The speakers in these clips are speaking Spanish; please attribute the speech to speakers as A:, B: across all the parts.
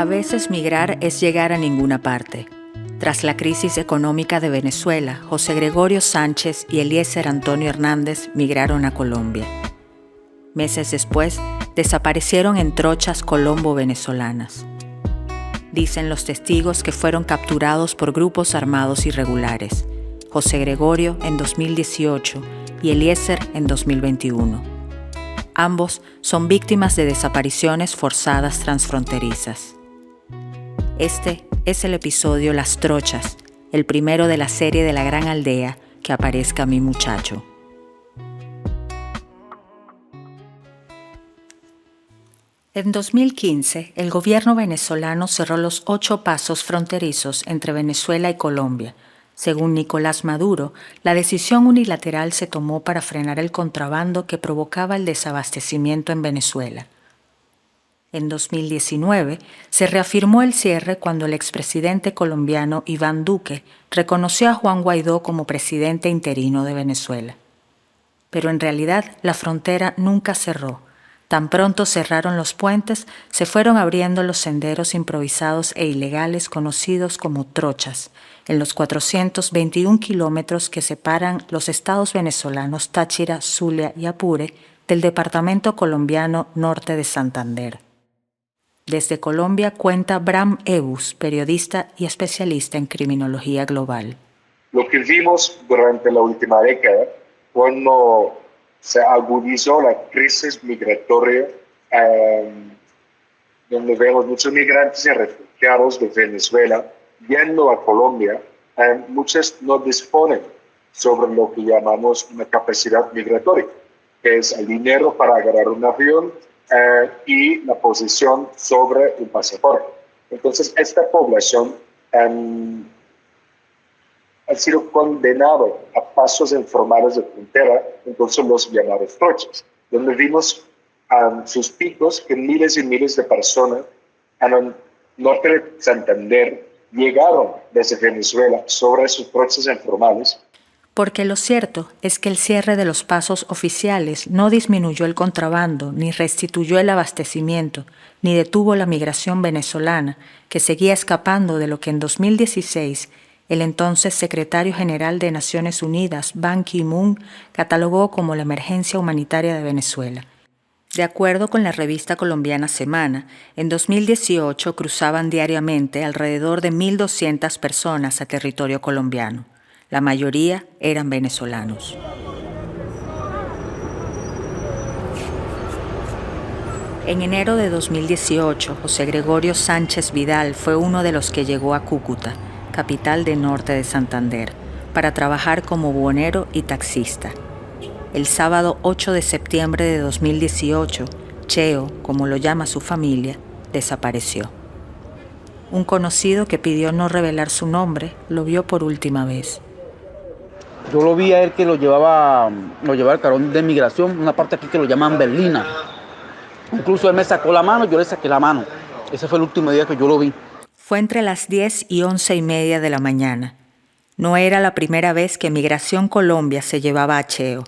A: A veces migrar es llegar a ninguna parte. Tras la crisis económica de Venezuela, José Gregorio Sánchez y Eliezer Antonio Hernández migraron a Colombia. Meses después, desaparecieron en trochas colombo-venezolanas. Dicen los testigos que fueron capturados por grupos armados irregulares. José Gregorio en 2018 y Eliezer en 2021. Ambos son víctimas de desapariciones forzadas transfronterizas. Este es el episodio Las Trochas, el primero de la serie de La Gran Aldea, Que aparezca mi muchacho. En 2015, el gobierno venezolano cerró los 8 pasos fronterizos entre Venezuela y Colombia. Según Nicolás Maduro, la decisión unilateral se tomó para frenar el contrabando que provocaba el desabastecimiento en Venezuela. En 2019, se reafirmó el cierre cuando el expresidente colombiano Iván Duque reconoció a Juan Guaidó como presidente interino de Venezuela. Pero en realidad, la frontera nunca cerró. Tan pronto cerraron los puentes, se fueron abriendo los senderos improvisados e ilegales conocidos como trochas, en los 421 kilómetros que separan los estados venezolanos Táchira, Zulia y Apure del departamento colombiano Norte de Santander. Desde Colombia cuenta Bram Ebus, periodista y especialista en criminología global.
B: Lo que vimos durante la última década, cuando se agudizó la crisis migratoria, donde vemos muchos migrantes y refugiados de Venezuela yendo a Colombia, muchos no disponen sobre lo que llamamos una capacidad migratoria, que es el dinero para agarrar un avión y la posición sobre un pasaporte. Entonces, esta población ha sido condenado a pasos informales de frontera, entonces los llamados trochas, donde vimos sus picos que miles y miles de personas en norte de Santander llegaron desde Venezuela sobre esos trochas informales.
A: Porque lo cierto es que el cierre de los pasos oficiales no disminuyó el contrabando, ni restituyó el abastecimiento, ni detuvo la migración venezolana, que seguía escapando de lo que en 2016 el entonces secretario general de Naciones Unidas, Ban Ki-moon, catalogó como la emergencia humanitaria de Venezuela. De acuerdo con la revista colombiana Semana, en 2018 cruzaban diariamente alrededor de 1.200 personas a territorio colombiano. La mayoría eran venezolanos. En enero de 2018, José Gregorio Sánchez Vidal fue uno de los que llegó a Cúcuta, capital del norte de Santander, para trabajar como buhonero y taxista. El sábado 8 de septiembre de 2018, Cheo, como lo llama su familia, desapareció. Un conocido que pidió no revelar su nombre lo vio por última vez.
C: Yo lo vi a él que lo llevaba al carón de migración, una parte aquí que lo llaman Berlina. Incluso él me sacó la mano, yo le saqué la mano. Ese fue el último día que yo lo vi.
A: Fue entre las 10 y 11:30 de la mañana. No era la primera vez que Migración Colombia se llevaba a Cheo,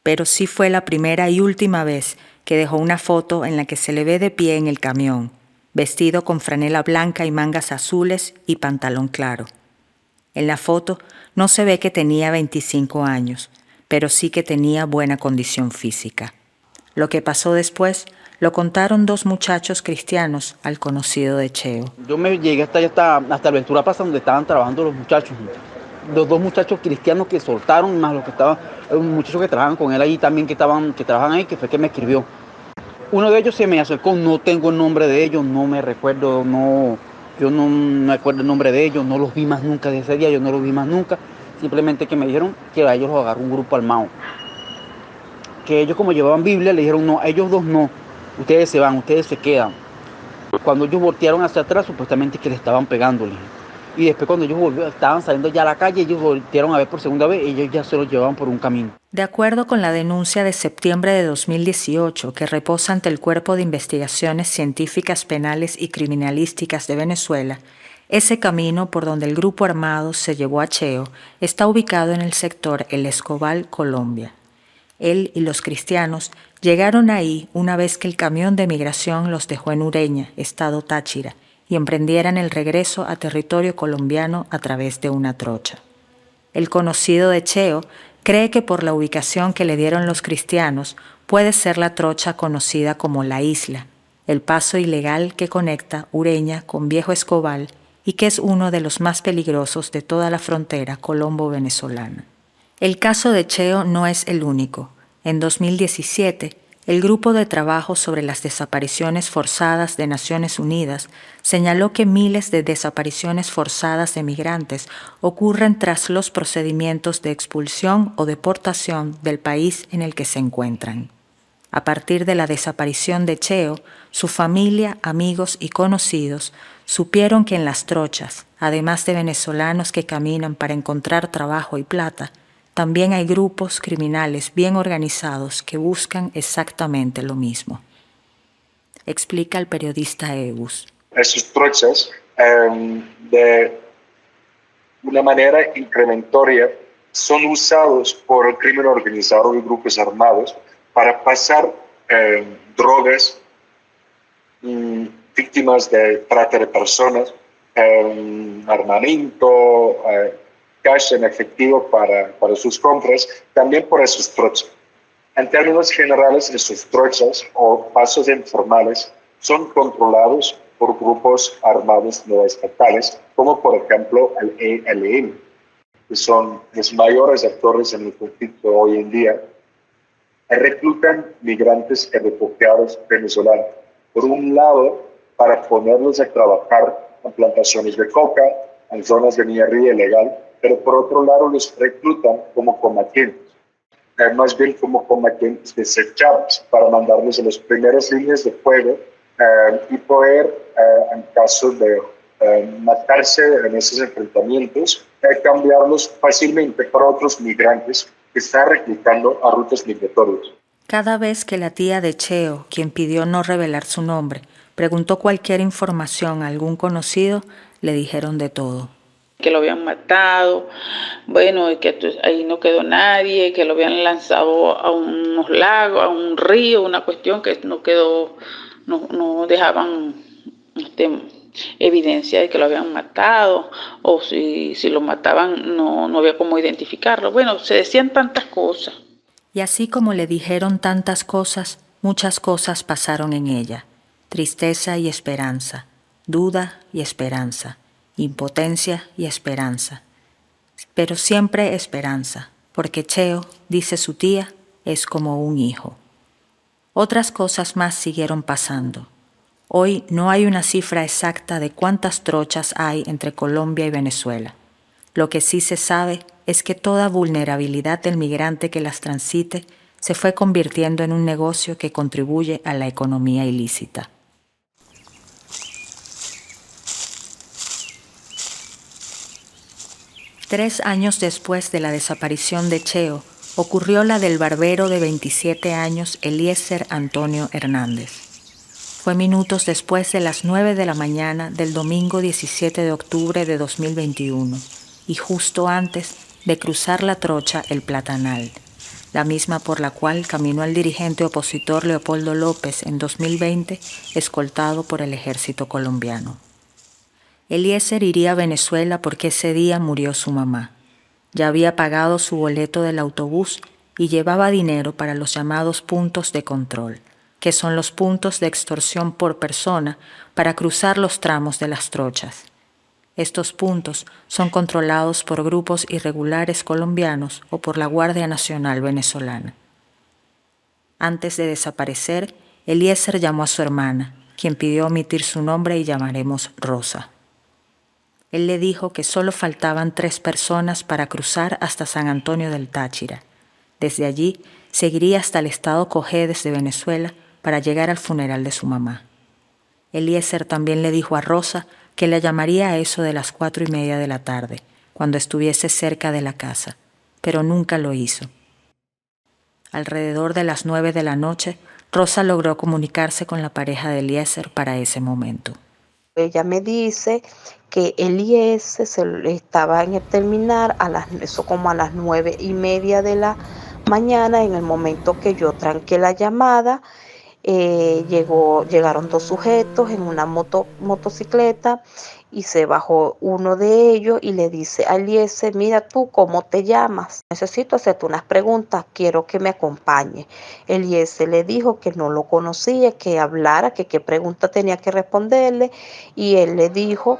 A: pero sí fue la primera y última vez que dejó una foto en la que se le ve de pie en el camión, vestido con franela blanca y mangas azules y pantalón claro. En la foto no se ve que tenía 25 años, pero sí que tenía buena condición física. Lo que pasó después lo contaron 2 muchachos cristianos al conocido de Cheo.
C: Yo me llegué hasta Ventura Plaza, donde estaban trabajando los muchachos. Los 2 muchachos cristianos que soltaron, más los que estaban, un muchacho que trabajan con él ahí también, que trabajan ahí, que fue que me escribió. Uno de ellos se me acercó, no tengo el nombre de ellos, no me recuerdo, yo no me acuerdo el nombre de ellos, no los vi más nunca de ese día, yo no los vi más nunca. Simplemente que me dijeron que a ellos los agarró un grupo armado. Que ellos, como llevaban Biblia, le dijeron, no, ellos 2 no, ustedes se van, ustedes se quedan. Cuando ellos voltearon hacia atrás, supuestamente que le estaban pegándole. Y después cuando ellos estaban saliendo ya a la calle, ellos voltearon a ver por segunda vez y ellos ya se los llevaban por un camino.
A: De acuerdo con la denuncia de septiembre de 2018 que reposa ante el Cuerpo de Investigaciones Científicas Penales y Criminalísticas de Venezuela, ese camino por donde el grupo armado se llevó a Cheo está ubicado en el sector El Escobal, Colombia. Él y los cristianos llegaron ahí una vez que el camión de migración los dejó en Ureña, estado Táchira, y emprendieran el regreso a territorio colombiano a través de una trocha. El conocido de Cheo cree que por la ubicación que le dieron los cristianos puede ser la trocha conocida como La Isla, el paso ilegal que conecta Ureña con Viejo Escobal y que es uno de los más peligrosos de toda la frontera colombo-venezolana. El caso de Cheo no es el único. En 2017, el Grupo de Trabajo sobre las Desapariciones Forzadas de Naciones Unidas señaló que miles de desapariciones forzadas de migrantes ocurren tras los procedimientos de expulsión o deportación del país en el que se encuentran. A partir de la desaparición de Cheo, su familia, amigos y conocidos supieron que en las trochas, además de venezolanos que caminan para encontrar trabajo y plata, también hay grupos criminales bien organizados que buscan exactamente lo mismo. Explica el periodista Egus.
B: Esos trochas, de una manera incrementoria, son usados por el crimen organizado y grupos armados para pasar drogas, víctimas de trata de personas, armamento, cash en efectivo para sus compras, también por esos trochas. En términos generales, esos trochas o pasos informales son controlados por grupos armados no estatales, como por ejemplo el ELN, que son los mayores actores en el conflicto hoy en día, reclutan migrantes y refugiados venezolanos. Por un lado, para ponerlos a trabajar en plantaciones de coca, en zonas de minería ilegal, pero por otro lado los reclutan como combatientes, más bien como combatientes desechables, para mandarlos a las primeras líneas de fuego y poder, en caso de matarse en esos enfrentamientos, cambiarlos fácilmente para otros migrantes que están reclutando a rutas migratorias.
A: Cada vez que la tía de Cheo, quien pidió no revelar su nombre, preguntó cualquier información a algún conocido, le dijeron de todo.
D: Que lo habían matado, bueno, que ahí no quedó nadie, que lo habían lanzado a unos lagos, a un río, una cuestión que no quedó, no dejaban evidencia de que lo habían matado, o si lo mataban no había cómo identificarlo. Bueno, se decían tantas cosas.
A: Y así como le dijeron tantas cosas, muchas cosas pasaron en ella. Tristeza y esperanza, duda y esperanza, impotencia y esperanza. Pero siempre esperanza, porque Cheo, dice su tía, es como un hijo. Otras cosas más siguieron pasando. Hoy no hay una cifra exacta de cuántas trochas hay entre Colombia y Venezuela. Lo que sí se sabe es que toda vulnerabilidad del migrante que las transite se fue convirtiendo en un negocio que contribuye a la economía ilícita. Tres años después de la desaparición de Cheo, ocurrió la del barbero de 27 años Eliezer Antonio Hernández. Fue minutos después de las 9 de la mañana del domingo 17 de octubre de 2021 y justo antes de cruzar la trocha El Platanal, la misma por la cual caminó el dirigente opositor Leopoldo López en 2020, escoltado por el ejército colombiano. Eliezer iría a Venezuela porque ese día murió su mamá. Ya había pagado su boleto del autobús y llevaba dinero para los llamados puntos de control, que son los puntos de extorsión por persona para cruzar los tramos de las trochas. Estos puntos son controlados por grupos irregulares colombianos o por la Guardia Nacional venezolana. Antes de desaparecer, Eliezer llamó a su hermana, quien pidió omitir su nombre y llamaremos Rosa. Él le dijo que solo faltaban 3 personas para cruzar hasta San Antonio del Táchira. Desde allí seguiría hasta el estado Cojedes de Venezuela para llegar al funeral de su mamá. Eliezer también le dijo a Rosa que la llamaría a eso de las 4:30 de la tarde, cuando estuviese cerca de la casa, pero nunca lo hizo. Alrededor de las 9 de la noche, Rosa logró comunicarse con la pareja de Eliezer para ese momento.
E: Ella me dice que Eliezer estaba en el terminal eso como a las 9:30 de la mañana, en el momento que yo tranqué la llamada, Llegaron dos sujetos en una motocicleta y se bajó uno de ellos y le dice a Eliezer: mira tú, ¿cómo te llamas? Necesito hacerte unas preguntas, quiero que me acompañe. Eliezer le dijo que no lo conocía, que hablara, que qué pregunta tenía que responderle, y él le dijo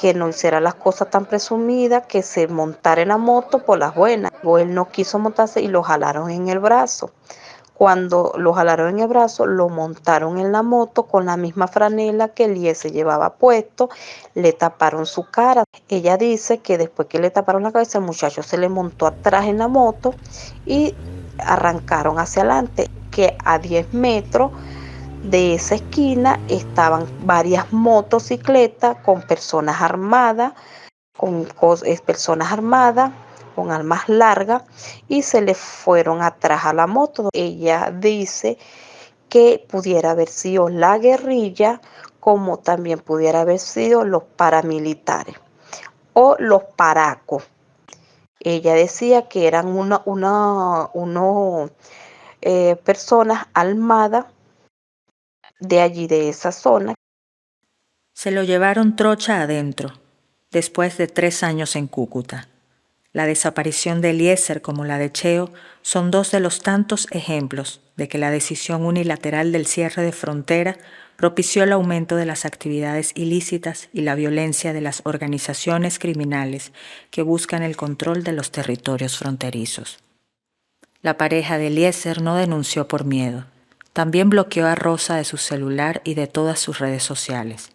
E: que no hiciera las cosas tan presumidas, que se montara en la moto por las buenas. O él no quiso montarse y lo jalaron en el brazo. Cuando lo jalaron en el brazo, lo montaron en la moto con la misma franela que Eliezer llevaba puesto, le taparon su cara. Ella dice que después que le taparon la cabeza, el muchacho se le montó atrás en la moto y arrancaron hacia adelante, que a 10 metros de esa esquina estaban varias motocicletas con personas armadas, con armas largas, y se le fueron atrás a la moto. Ella dice que pudiera haber sido la guerrilla, como también pudiera haber sido los paramilitares o los paracos. Ella decía que eran personas armadas de allí, de esa zona.
A: Se lo llevaron trocha adentro, después de 3 años en Cúcuta. La desaparición de Eliezer como la de Cheo son 2 de los tantos ejemplos de que la decisión unilateral del cierre de frontera propició el aumento de las actividades ilícitas y la violencia de las organizaciones criminales que buscan el control de los territorios fronterizos. La pareja de Eliezer no denunció por miedo. También bloqueó a Rosa de su celular y de todas sus redes sociales.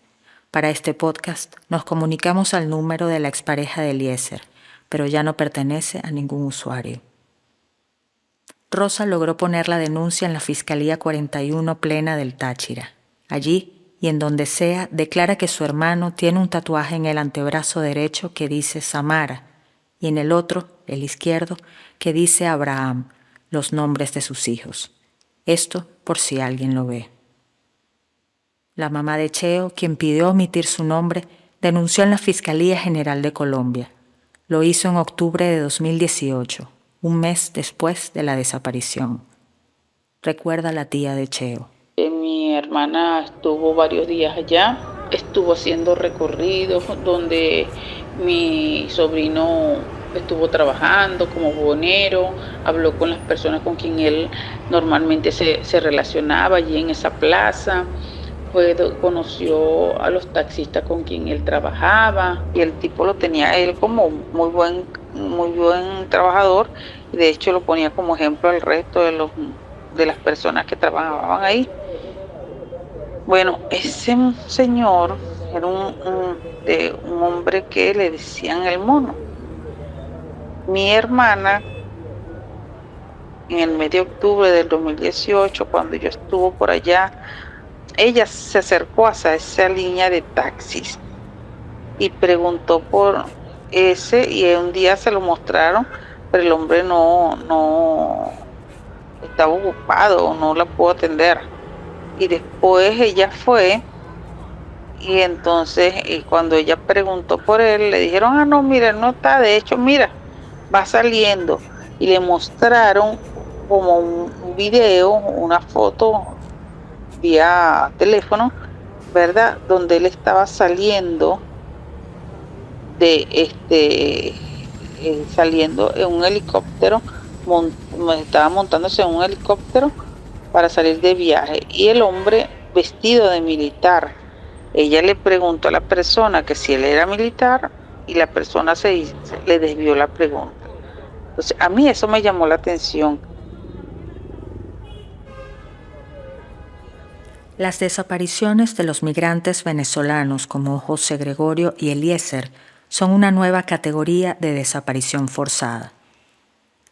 A: Para este podcast nos comunicamos al número de la expareja de Eliezer, pero ya no pertenece a ningún usuario. Rosa logró poner la denuncia en la Fiscalía 41 Plena del Táchira. Allí, y en donde sea, declara que su hermano tiene un tatuaje en el antebrazo derecho que dice Samara, y en el otro, el izquierdo, que dice Abraham, los nombres de sus hijos. Esto por si alguien lo ve. La mamá de Cheo, quien pidió omitir su nombre, denunció en la Fiscalía General de Colombia. Lo hizo en octubre de 2018, un mes después de la desaparición. Recuerda la tía de Cheo.
D: Mi hermana estuvo varios días allá, estuvo haciendo recorridos donde mi sobrino estuvo trabajando como buhonero, habló con las personas con quien él normalmente se relacionaba allí en esa plaza. Conoció a los taxistas con quien él trabajaba y el tipo lo tenía él como muy buen trabajador, y de hecho lo ponía como ejemplo al resto de las personas que trabajaban ahí. Bueno, ese señor era un hombre que le decían el mono. Mi hermana, en el mes de octubre del 2018, cuando yo estuve por allá, ella se acercó hacia esa línea de taxis y preguntó por ese, y un día se lo mostraron, pero el hombre no estaba ocupado, no la pudo atender. Y después ella fue, y entonces cuando ella preguntó por él, le dijeron: no, mira, no está, de hecho, mira, va saliendo. Y le mostraron como un video, una foto vía teléfono, ¿verdad?, donde él estaba saliendo saliendo en un helicóptero, estaba montándose en un helicóptero para salir de viaje, y el hombre vestido de militar. Ella le preguntó a la persona que si él era militar, y la persona le desvió la pregunta. Entonces, a mí eso me llamó la atención.
A: Las desapariciones de los migrantes venezolanos como José Gregorio y Eliezer son una nueva categoría de desaparición forzada.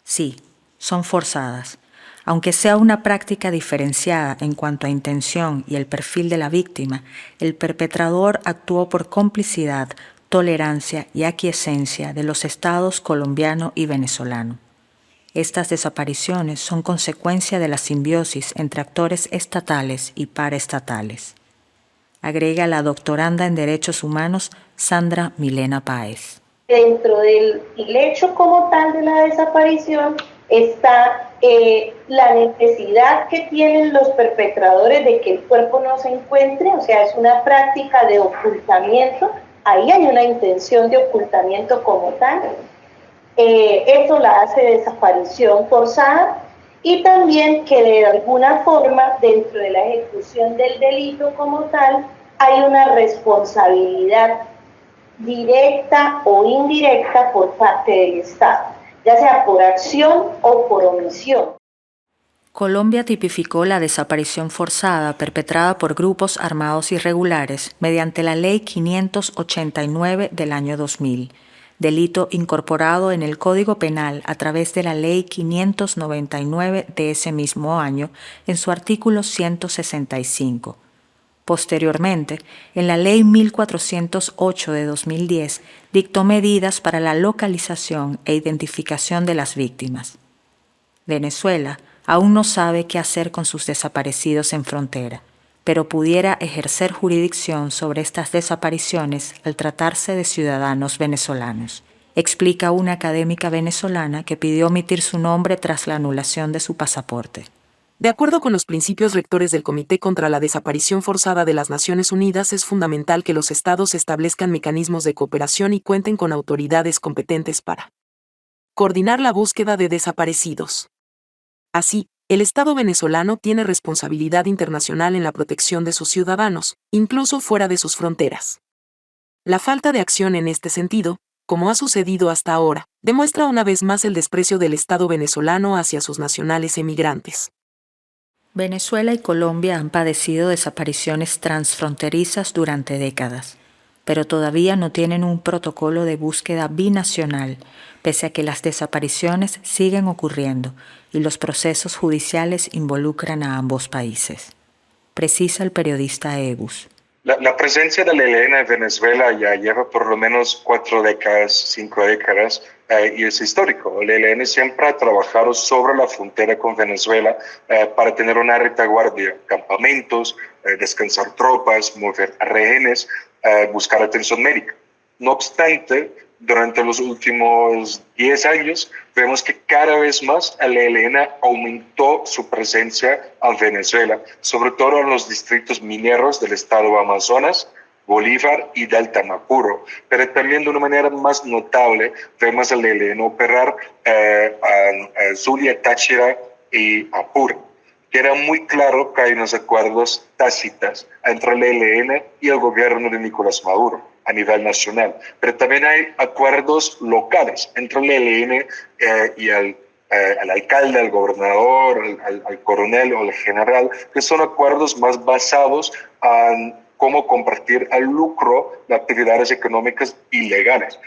A: Sí, son forzadas, aunque sea una práctica diferenciada en cuanto a intención y el perfil de la víctima. El perpetrador actuó por complicidad, tolerancia y aquiescencia de los estados colombiano y venezolano. Estas desapariciones son consecuencia de la simbiosis entre actores estatales y paraestatales. Agrega la doctoranda en Derechos Humanos Sandra Milena Páez.
F: Dentro del hecho como tal de la desaparición está la necesidad que tienen los perpetradores de que el cuerpo no se encuentre, o sea, es una práctica de ocultamiento, ahí hay una intención de ocultamiento como tal, eso la hace desaparición forzada, y también que de alguna forma dentro de la ejecución del delito como tal hay una responsabilidad directa o indirecta por parte del Estado, ya sea por acción o por omisión.
A: Colombia tipificó la desaparición forzada perpetrada por grupos armados irregulares mediante la Ley 589 del año 2000, delito incorporado en el Código Penal a través de la Ley 599 de ese mismo año en su artículo 165. Posteriormente, en la Ley 1408 de 2010, dictó medidas para la localización e identificación de las víctimas. Venezuela aún no sabe qué hacer con sus desaparecidos en frontera, pero pudiera ejercer jurisdicción sobre estas desapariciones al tratarse de ciudadanos venezolanos, explica una académica venezolana que pidió omitir su nombre tras la anulación de su pasaporte.
G: De acuerdo con los principios rectores del Comité contra la Desaparición Forzada de las Naciones Unidas, es fundamental que los estados establezcan mecanismos de cooperación y cuenten con autoridades competentes para coordinar la búsqueda de desaparecidos. Así, el Estado venezolano tiene responsabilidad internacional en la protección de sus ciudadanos, incluso fuera de sus fronteras. La falta de acción en este sentido, como ha sucedido hasta ahora, demuestra una vez más el desprecio del Estado venezolano hacia sus nacionales emigrantes.
A: Venezuela y Colombia han padecido desapariciones transfronterizas durante décadas, pero todavía no tienen un protocolo de búsqueda binacional, pese a que las desapariciones siguen ocurriendo y los procesos judiciales involucran a ambos países. Precisa el periodista Ebus.
B: La presencia del ELN en Venezuela ya lleva por lo menos 4 décadas, 5 décadas, y es histórico. El ELN siempre ha trabajado sobre la frontera con Venezuela para tener una retaguardia, campamentos, descansar tropas, mover rehenes, buscar atención médica. No obstante, durante los últimos 10 años vemos que cada vez más el ELN aumentó su presencia en Venezuela, sobre todo en los distritos mineros del estado Amazonas, Bolívar y del Tamapuro, pero también de una manera más notable vemos al ELN operar en Zulia, Táchira y Apure. Queda muy claro que hay unos acuerdos tácitos entre el ELN y el gobierno de Nicolás Maduro a nivel nacional, pero también hay acuerdos locales entre el ELN y el alcalde, el gobernador, el coronel o el general, que son acuerdos más basados en cómo compartir el lucro de actividades económicas ilegales,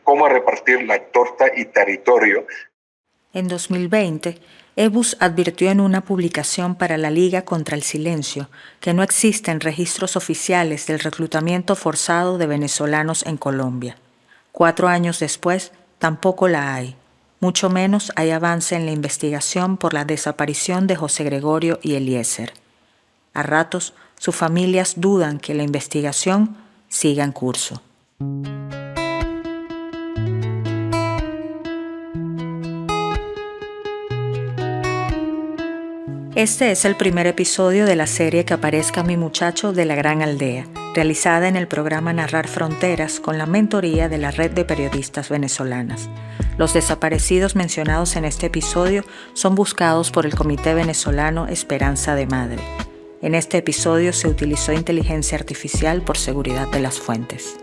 B: cómo repartir la torta y territorio.
A: En 2020, Ebus advirtió en una publicación para la Liga contra el Silencio que no existen registros oficiales del reclutamiento forzado de venezolanos en Colombia. 4 años después, tampoco la hay. Mucho menos hay avance en la investigación por la desaparición de José Gregorio y Eliezer. A ratos, sus familias dudan que la investigación siga en curso. Este es el primer episodio de la serie Que aparezca mi muchacho de la Gran Aldea, realizada en el programa Narrar Fronteras con la mentoría de la Red de Periodistas Venezolanas. Los desaparecidos mencionados en este episodio son buscados por el Comité Venezolano Esperanza de Madre. En este episodio se utilizó inteligencia artificial por seguridad de las fuentes.